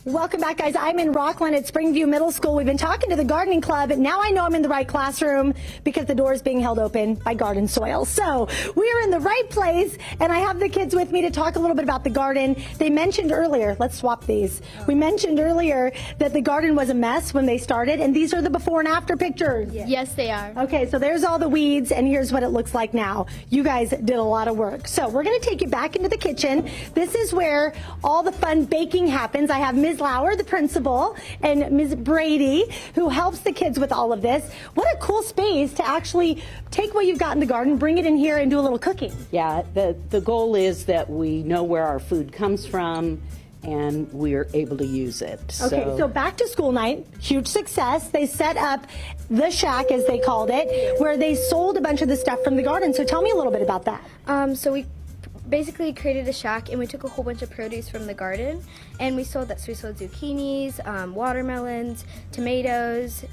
Welcome back, guys. I'm in Rocklin at Springview Middle School. We've been talking to the gardening club, and now I know I'm in the right classroom because the door is being held open by garden soil. So we are in the right place, and I have the kids with me to talk a little bit about the garden. They mentioned earlier, let's swap these. We mentioned earlier that the garden was a mess when they started, and these are the before and after pictures. Yes, they are. Okay, so there's all the weeds, and here's what it looks like now. You guys did a lot of work. So we're going to take you back into the kitchen. This is where all the fun baking happens. I have Ms. Lauer, the principal, and Ms. Brady, who helps the kids with all of this. What a cool space to actually take what you've got in the garden, bring it in here, and do a little cooking. Yeah, the goal is that we know where our food comes from and we're able to use it. Okay, so back to school night, huge success. They set up the shack, as they called it, where they sold a bunch of the stuff from the garden. So tell me a little bit about that. So we basically created a shack, and we took a whole bunch of produce from the garden, and we sold that. So we sold zucchinis, watermelons, tomatoes,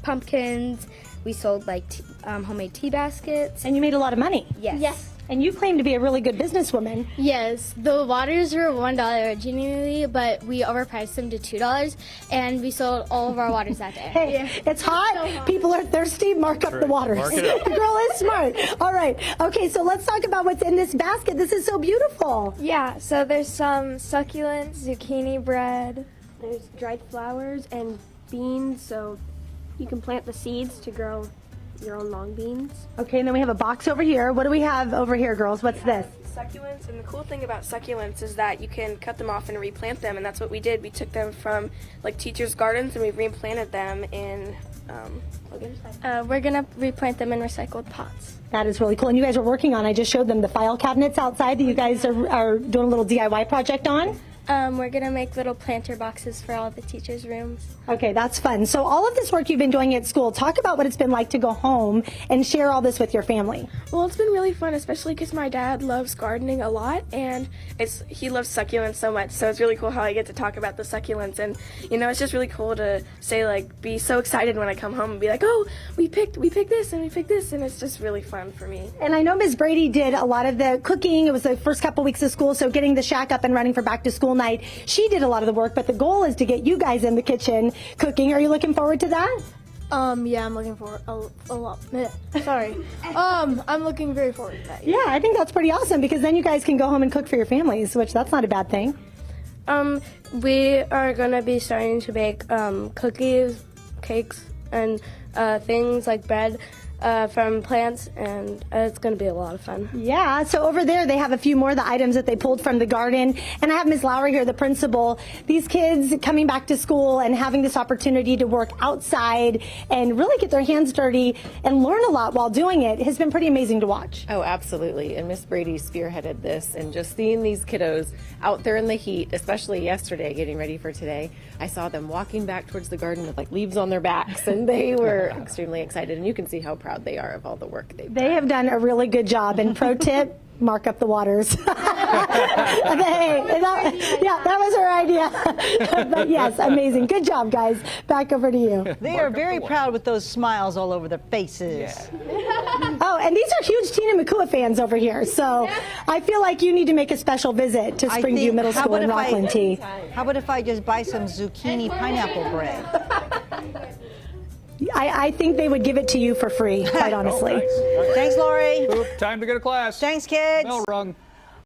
pumpkins. We sold like homemade tea baskets. And you made a lot of money. Yes. Yes. And you claim to be a really good businesswoman. Yes, the waters were $1 originally, but we overpriced them to $2, and we sold all of our waters that day. Hey, it's hot. People are thirsty. Mark up the waters. Mark it up. The girl is smart. All right. Okay, so let's talk about what's in this basket. This is so beautiful. Yeah, so there's some succulents, zucchini bread, there's dried flowers and beans, so you can plant the seeds to grow your own long beans. Okay, and then we have a box over here. What do we have over here, girls? What's this? Succulents, and the cool thing about succulents is that you can cut them off and replant them, and that's what we did. We took them from like teachers' gardens and we replanted them in We're gonna replant them in recycled pots. That is really cool. And you guys are working on, I just showed them the file cabinets outside that you guys are doing a little DIY project on. We're gonna make little planter boxes for all the teachers' rooms. Okay, that's fun. So all of this work you've been doing at school, talk about what it's been like to go home and share all this with your family. Well, it's been really fun, especially because my dad loves gardening a lot, and he loves succulents so much, so it's really cool how I get to talk about the succulents, and it's just really cool to say, like, be so excited when I come home and be like, oh, we picked this and we picked this, and it's just really fun for me. And I know Ms. Brady did a lot of the cooking. It was the first couple weeks of school, so getting the shack up and running for back to school night, she did a lot of the work, but the goal is to get you guys in the kitchen cooking. Are you looking forward to that? Yeah, I'm looking forward a lot. Sorry. I'm looking very forward to that. Yeah, I think that's pretty awesome because then you guys can go home and cook for your families, which that's not a bad thing. We are gonna be starting to bake cookies, cakes, and things like bread from plants, and it's going to be a lot of fun. Yeah, so over there they have a few more of the items that they pulled from the garden. And I have Ms. Lauer here, the principal. These kids coming back to school and having this opportunity to work outside and really get their hands dirty and learn a lot while doing it has been pretty amazing to watch. Oh, absolutely. And Miss Brady spearheaded this, and just seeing these kiddos out there in the heat, especially yesterday getting ready for today, I saw them walking back towards the garden with like leaves on their backs, and they were extremely excited, and you can see how proud they are of all the work they've done. They have done a really good job. And pro tip, mark up the waters. Hey, that was her idea. But yes, amazing. Good job, guys. Back over to you. They are very proud with those smiles all over their faces. Oh, and these are huge Tina McCua fans over here. So I feel like you need to make a special visit to Springview Middle School in Rocklin T. How about if I just buy some zucchini pineapple bread? I think they would give it to you for free, quite honestly. Thanks, Lori. Time to go to class. Thanks, kids. Bell rung.